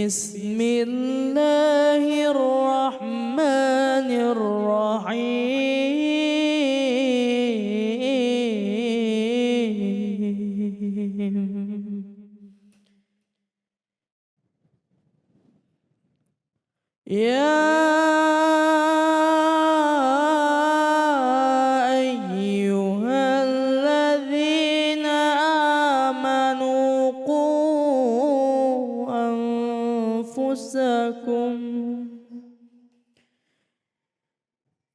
Bismillahirrahmanirrahim. Ya ayyuhalladzina amanu qu anfusakum.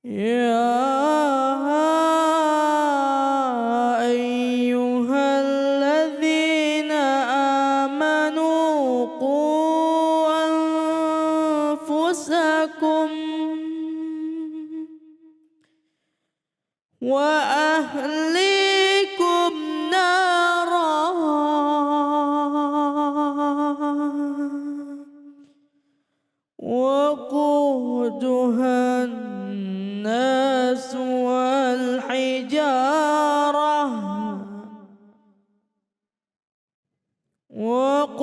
Ya ayyuhalladzina amanu qu anfusakum wa ahlikum nara waquduhan nas wal hijarah waquduhan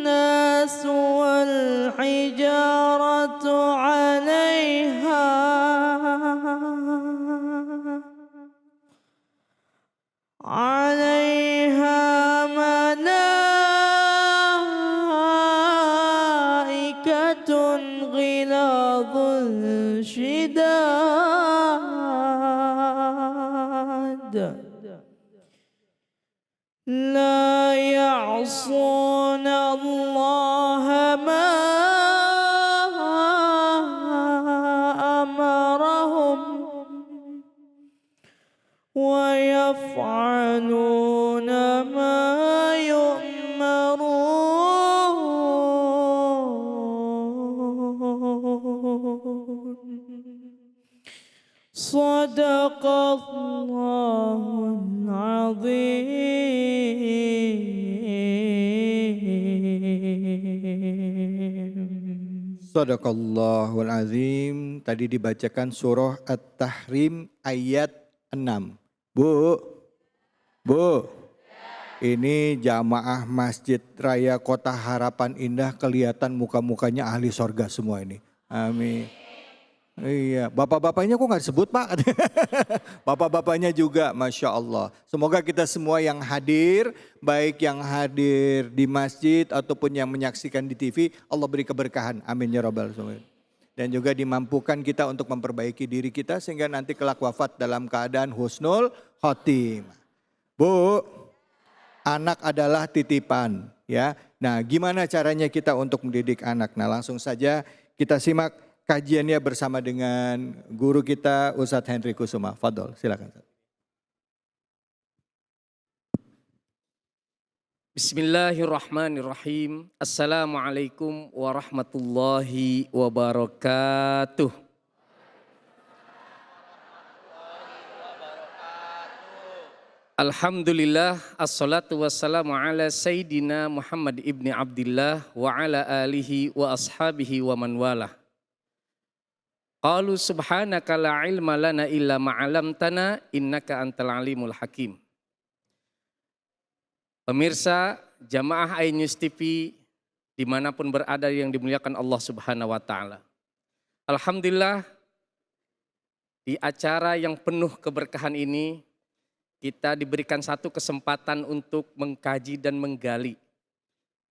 nas wal hijaratu 'alaiha malaikatun ghiladun shidad la ya'suna Allaha ma amarahum wa yaf'aluna ma yu'marun. Sadaqallahul azim. Sadaqallahul azim. Tadi dibacakan surah At-Tahrim ayat 6. Bu, ini jamaah Masjid Raya Kota Harapan Indah kelihatan muka-mukanya ahli sorga semua ini. Amin. Iya, bapak-bapaknya kok nggak disebut Pak? Bapak-bapaknya juga, Masya Allah. Semoga kita semua yang hadir, baik yang hadir di masjid ataupun yang menyaksikan di TV, Allah beri keberkahan. Amin ya Rabbal alamin. Dan juga dimampukan kita untuk memperbaiki diri kita sehingga nanti kelak wafat dalam keadaan husnul khotimah. Bu, anak adalah titipan ya. Nah, gimana caranya kita untuk mendidik anak? Nah, langsung saja kita simak kajiannya bersama dengan guru kita Ustadz Henry Kusuma. Fadol, silakan. Bismillahirrahmanirrahim. Assalamualaikum warahmatullahi wabarakatuh. Alhamdulillah, assalatu wassalamu ala Sayyidina Muhammad ibni Abdillah wa ala alihi wa ashabihi wa man walah. Qalu subhanaka la ilma lana illa ma'alamtana innaka antal alimul hakim. Pemirsa jamaah iNews TV dimanapun berada yang dimuliakan Allah Subhanahu wa Ta'ala. Alhamdulillah di acara yang penuh keberkahan ini kita diberikan satu kesempatan untuk mengkaji dan menggali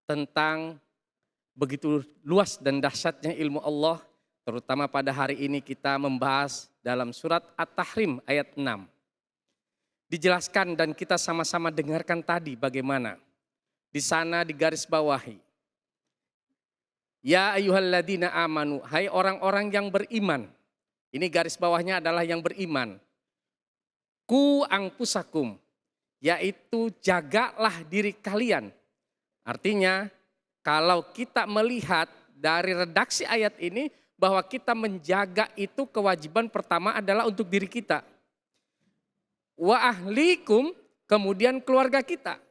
tentang begitu luas dan dahsyatnya ilmu Allah. Terutama pada hari ini kita membahas dalam surat At-Tahrim ayat 6. Dijelaskan dan kita sama-sama dengarkan tadi bagaimana. Di sana digaris bawahi. Ya ayyuhalladzina amanu, hai orang-orang yang beriman. Ini garis bawahnya adalah yang beriman. Ku anfusakum, yaitu jagalah diri kalian. Artinya kalau kita melihat dari redaksi ayat ini bahwa kita menjaga itu kewajiban pertama adalah untuk diri kita. Wa ahlikum, kemudian keluarga kita.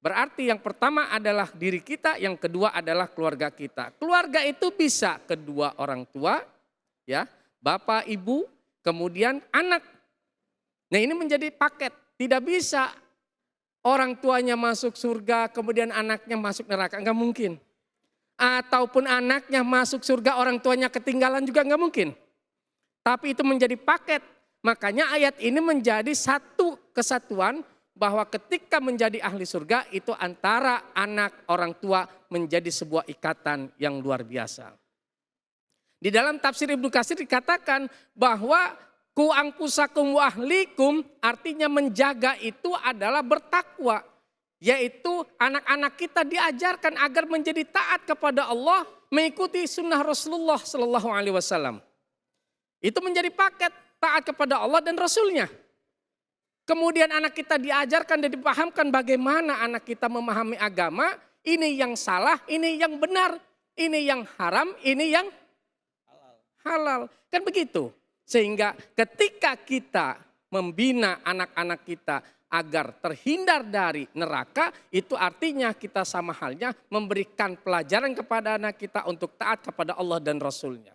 Berarti yang pertama adalah diri kita, yang kedua adalah keluarga kita. Keluarga itu bisa kedua orang tua, ya, bapak, ibu, kemudian anak. Nah ini menjadi paket, tidak bisa orang tuanya masuk surga, kemudian anaknya masuk neraka, enggak mungkin. Ataupun anaknya masuk surga, orang tuanya ketinggalan juga enggak mungkin. Tapi itu menjadi paket. Makanya ayat ini menjadi satu kesatuan bahwa ketika menjadi ahli surga itu antara anak orang tua menjadi sebuah ikatan yang luar biasa. Di dalam tafsir Ibnu Katsir dikatakan bahwa ku angpusakum wa ahlikum artinya menjaga itu adalah bertakwa. Yaitu anak-anak kita diajarkan agar menjadi taat kepada Allah, mengikuti sunnah Rasulullah Sallallahu Alaihi Wasallam. Itu menjadi paket taat kepada Allah dan Rasulnya. Kemudian anak kita diajarkan dan dipahamkan bagaimana anak kita memahami agama. Ini yang salah, ini yang benar, ini yang haram, ini yang halal. Kan begitu. Sehingga ketika kita membina anak-anak kita agar terhindar dari neraka, itu artinya kita sama halnya memberikan pelajaran kepada anak kita untuk taat kepada Allah dan Rasulnya.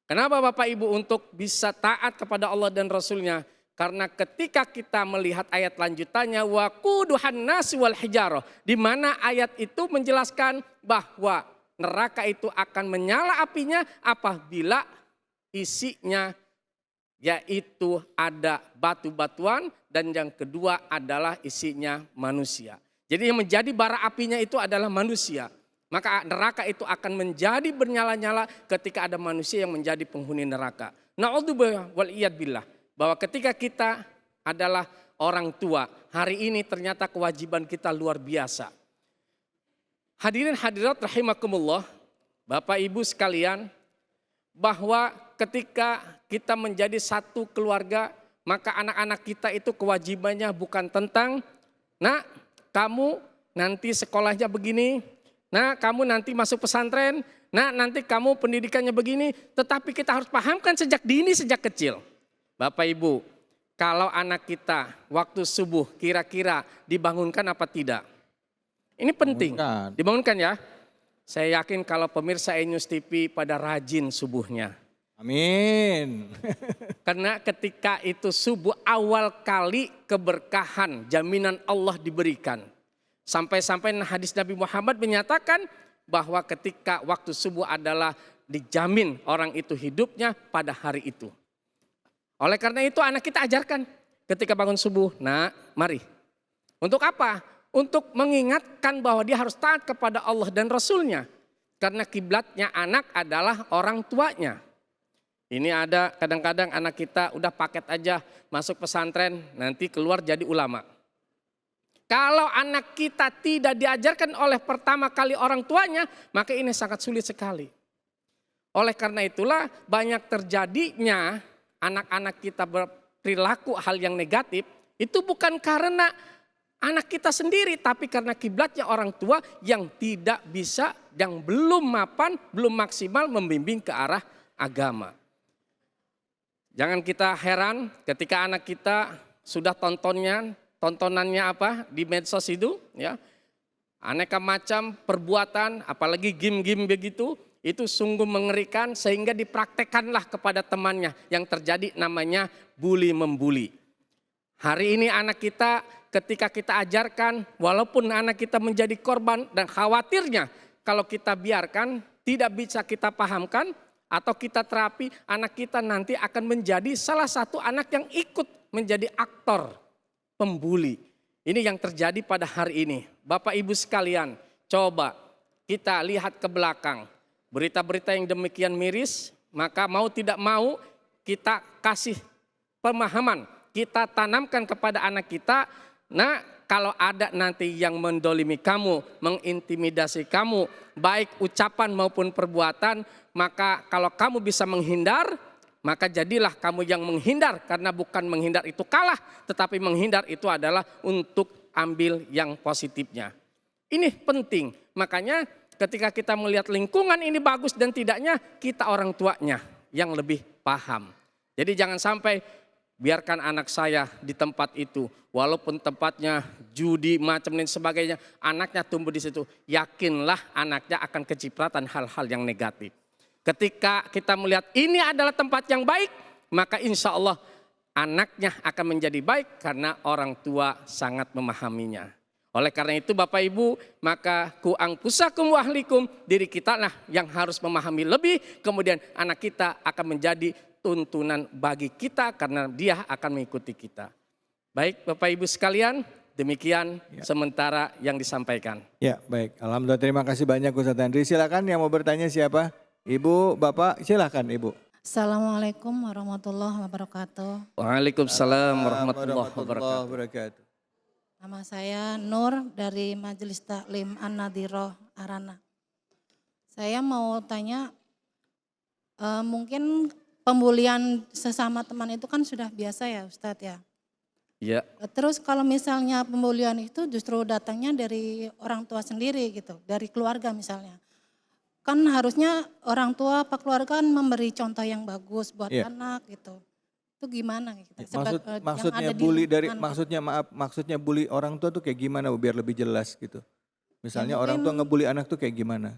Kenapa Bapak Ibu untuk bisa taat kepada Allah dan Rasulnya? Karena ketika kita melihat ayat lanjutannya waquduhan nasi wal hijarah, di mana ayat itu menjelaskan bahwa neraka itu akan menyala apinya apabila isinya yaitu ada batu-batuan dan yang kedua adalah isinya manusia. Jadi yang menjadi bara apinya itu adalah manusia. Maka neraka itu akan menjadi bernyala-nyala ketika ada manusia yang menjadi penghuni neraka. Na'udzubillah wal iyad billah. Bahwa ketika kita adalah orang tua, hari ini ternyata kewajiban kita luar biasa. Hadirin hadirat rahimakumullah, Bapak Ibu sekalian, bahwa ketika kita menjadi satu keluarga, maka anak-anak kita itu kewajibannya bukan tentang, nah kamu nanti sekolahnya begini, nah kamu nanti masuk pesantren, nah nanti kamu pendidikannya begini. Tetapi kita harus pahamkan sejak dini, sejak kecil. Bapak Ibu, kalau anak kita waktu subuh kira-kira dibangunkan apa tidak? Ini penting, dibangunkan ya. Saya yakin kalau pemirsa News TV pada rajin subuhnya. Amin. Karena ketika itu subuh awal kali keberkahan, jaminan Allah diberikan. Sampai-sampai hadis Nabi Muhammad menyatakan bahwa ketika waktu subuh adalah dijamin orang itu hidupnya pada hari itu. Oleh karena itu anak kita ajarkan ketika bangun subuh, nah mari. Untuk apa? Untuk mengingatkan bahwa dia harus taat kepada Allah dan Rasulnya. Karena kiblatnya anak adalah orang tuanya. Ini ada kadang-kadang anak kita udah paket aja masuk pesantren, nanti keluar jadi ulama. Kalau anak kita tidak diajarkan oleh pertama kali orang tuanya, maka ini sangat sulit sekali. Oleh karena itulah banyak terjadinya anak-anak kita berperilaku hal yang negatif, itu bukan karena anak kita sendiri, tapi karena kiblatnya orang tua yang tidak bisa, yang belum mapan, belum maksimal membimbing ke arah agama. Jangan kita heran ketika anak kita sudah tontonannya apa di medsos itu, ya aneka macam perbuatan, apalagi game-game begitu, itu sungguh mengerikan sehingga dipraktekanlah kepada temannya yang terjadi namanya bully membuli. Hari ini anak kita ketika kita ajarkan, walaupun anak kita menjadi korban dan khawatirnya kalau kita biarkan tidak bisa kita pahamkan atau kita terapi, anak kita nanti akan menjadi salah satu anak yang ikut menjadi aktor pembuli. Ini yang terjadi pada hari ini. Bapak Ibu sekalian, coba kita lihat ke belakang. Berita-berita yang demikian miris, maka mau tidak mau kita kasih pemahaman. Kita tanamkan kepada anak kita, nah kalau ada nanti yang mendolimi kamu, mengintimidasi kamu, baik ucapan maupun perbuatan, maka kalau kamu bisa menghindar, maka jadilah kamu yang menghindar. Karena bukan menghindar itu kalah, tetapi menghindar itu adalah untuk ambil yang positifnya. Ini penting, makanya ketika kita melihat lingkungan ini bagus dan tidaknya, kita orang tuanya yang lebih paham. Jadi jangan sampai biarkan anak saya di tempat itu, walaupun tempatnya judi macam dan sebagainya, anaknya tumbuh di situ, yakinlah anaknya akan kecipratan hal-hal yang negatif. Ketika kita melihat ini adalah tempat yang baik, maka insya Allah anaknya akan menjadi baik karena orang tua sangat memahaminya. Oleh karena itu Bapak Ibu, maka ku angpusakum wa ahlikum, diri kita lah yang harus memahami lebih, kemudian anak kita akan menjadi tuntunan bagi kita karena dia akan mengikuti kita. Baik Bapak Ibu sekalian, demikian sementara yang disampaikan. Ya baik, alhamdulillah terima kasih banyak Ustaz Henry. Silakan yang mau bertanya siapa? Ibu, Bapak, silakan Ibu. Assalamualaikum warahmatullahi wabarakatuh. Waalaikumsalam warahmatullahi wabarakatuh. Nama saya Nur dari Majelis Taklim An-Nadhiroh Arana. Saya mau tanya, mungkin pembulian sesama teman itu kan sudah biasa ya Ustadz ya. Ya. Terus kalau misalnya pembulian itu justru datangnya dari orang tua sendiri gitu, dari keluarga misalnya. Kan harusnya orang tua apa keluarga kan memberi contoh yang bagus buat anak gitu. Itu gimana gitu? Maksudnya bully dari maksudnya bully orang tua tuh kayak gimana Bu, biar lebih jelas gitu. Misalnya Ya, orang tua ngebully anak tuh kayak gimana?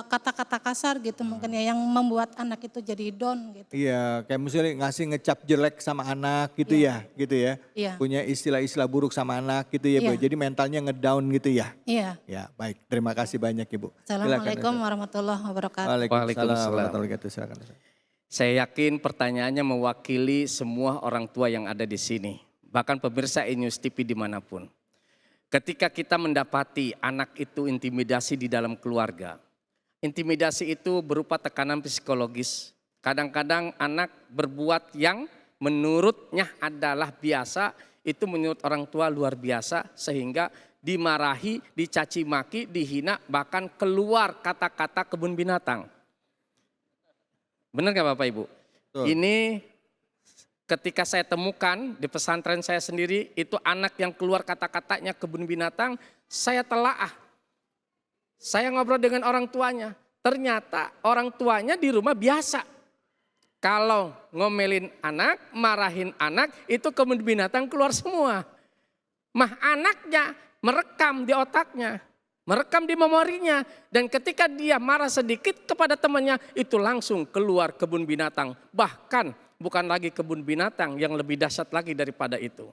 kata-kata kasar gitu mungkin ya yang membuat anak itu jadi down gitu. Iya, kayak misalnya ngasih ngecap jelek sama anak gitu ya, gitu ya. Iya. Punya istilah-istilah buruk sama anak gitu ya, Bu. Iya. Jadi mentalnya ngedown gitu ya. Iya. Ya, baik. Terima kasih banyak Ibu. Assalamualaikum warahmatullahi wabarakatuh. Waalaikumsalam warahmatullahi wabarakatuh. Silakan. Saya yakin pertanyaannya mewakili semua orang tua yang ada di sini. Bahkan pemirsa E-News TV dimanapun. Ketika kita mendapati anak itu intimidasi di dalam keluarga. Intimidasi itu berupa tekanan psikologis. Kadang-kadang anak berbuat yang menurutnya adalah biasa. Itu menurut orang tua luar biasa. Sehingga dimarahi, dicaci maki, dihina. Bahkan keluar kata-kata kebun binatang. Benar gak Bapak Ibu? Betul. Ini ketika saya temukan di pesantren saya sendiri, itu anak yang keluar kata-katanya kebun binatang, saya telaah. Saya ngobrol dengan orang tuanya, ternyata orang tuanya di rumah biasa. Kalau ngomelin anak, marahin anak, itu kebun binatang keluar semua. Mah anaknya merekam di otaknya. Merekam di memorinya, dan ketika dia marah sedikit kepada temannya, itu langsung keluar kebun binatang. Bahkan bukan lagi kebun binatang, yang lebih dahsyat lagi daripada itu.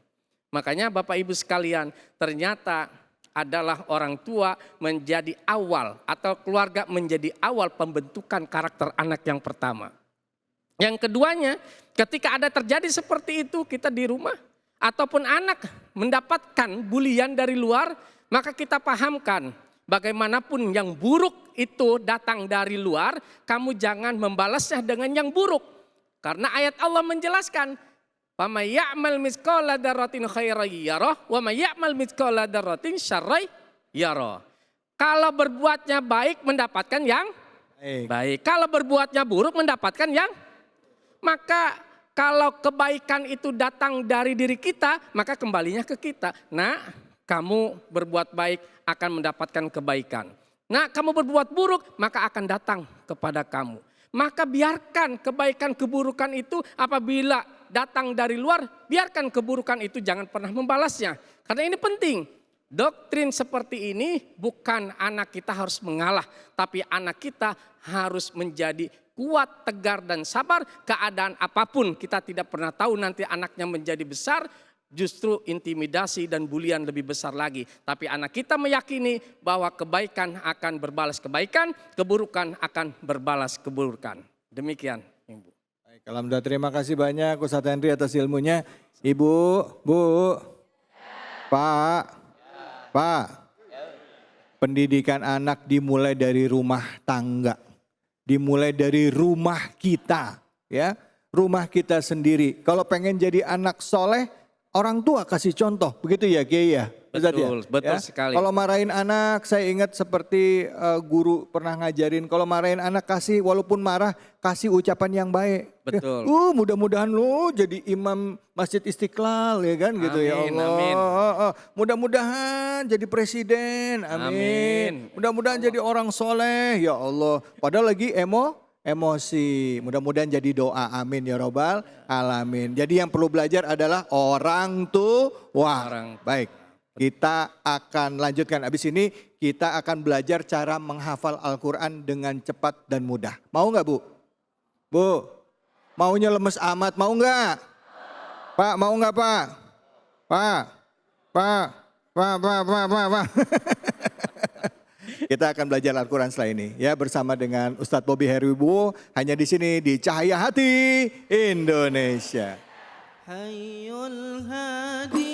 Makanya Bapak Ibu sekalian, ternyata adalah orang tua menjadi awal atau keluarga menjadi awal pembentukan karakter anak yang pertama. Yang keduanya, ketika ada terjadi seperti itu kita di rumah ataupun anak mendapatkan bulian dari luar, maka kita pahamkan. Bagaimanapun yang buruk itu datang dari luar, kamu jangan membalasnya dengan yang buruk. Karena ayat Allah menjelaskan, "Wa may ya'mal mithqala dzarratin khairan yarah, wa may ya'mal mithqala dzarratin syarran yarah." Kalau berbuatnya baik mendapatkan yang baik. Kalau berbuatnya buruk mendapatkan yang, maka kalau kebaikan itu datang dari diri kita, maka kembalinya ke kita. Nah, kamu berbuat baik akan mendapatkan kebaikan. Nah, kamu berbuat buruk maka akan datang kepada kamu. Maka biarkan kebaikan keburukan itu apabila datang dari luar, biarkan keburukan itu jangan pernah membalasnya. Karena ini penting. Doktrin seperti ini bukan anak kita harus mengalah, tapi anak kita harus menjadi kuat, tegar dan sabar. Keadaan apapun kita tidak pernah tahu nanti anaknya menjadi besar. Justru intimidasi dan bulian lebih besar lagi. Tapi anak kita meyakini bahwa kebaikan akan berbalas kebaikan, keburukan akan berbalas keburukan. Demikian Ibu. Baik, alhamdulillah terima kasih banyak Ustaz Henry atas ilmunya. Ibu, Bu, Pak, pendidikan anak dimulai dari rumah tangga. Dimulai dari rumah kita, ya, rumah kita sendiri. Kalau pengen jadi anak soleh, orang tua kasih contoh, begitu ya Kiai ya? Betul, betul sekali. Kalau marahin anak, saya ingat seperti guru pernah ngajarin, kalau marahin anak kasih, walaupun marah, kasih ucapan yang baik. Betul. Mudah-mudahan lo jadi imam Masjid Istiqlal ya kan gitu ya Allah. Amin. Mudah-mudahan jadi presiden, amin. Mudah-mudahan jadi orang soleh, ya Allah. Padahal lagi emosi. Mudah-mudahan jadi doa. Amin ya robbal alamin. Jadi yang perlu belajar adalah orang tua. Baik, kita akan lanjutkan. Habis ini kita akan belajar cara menghafal Al-Quran dengan cepat dan mudah. Mau nggak Bu? Bu, maunya lemes amat, mau nggak? Pak, mau nggak Pak? Pak, Pak, Pak, Pak, Pak, Pak, Pak. Kita akan belajar Al-Quran setelah ini ya bersama dengan Ustadz Bobby Heriwibowo hanya di sini di Cahaya Hati Indonesia. Hayyul Hadi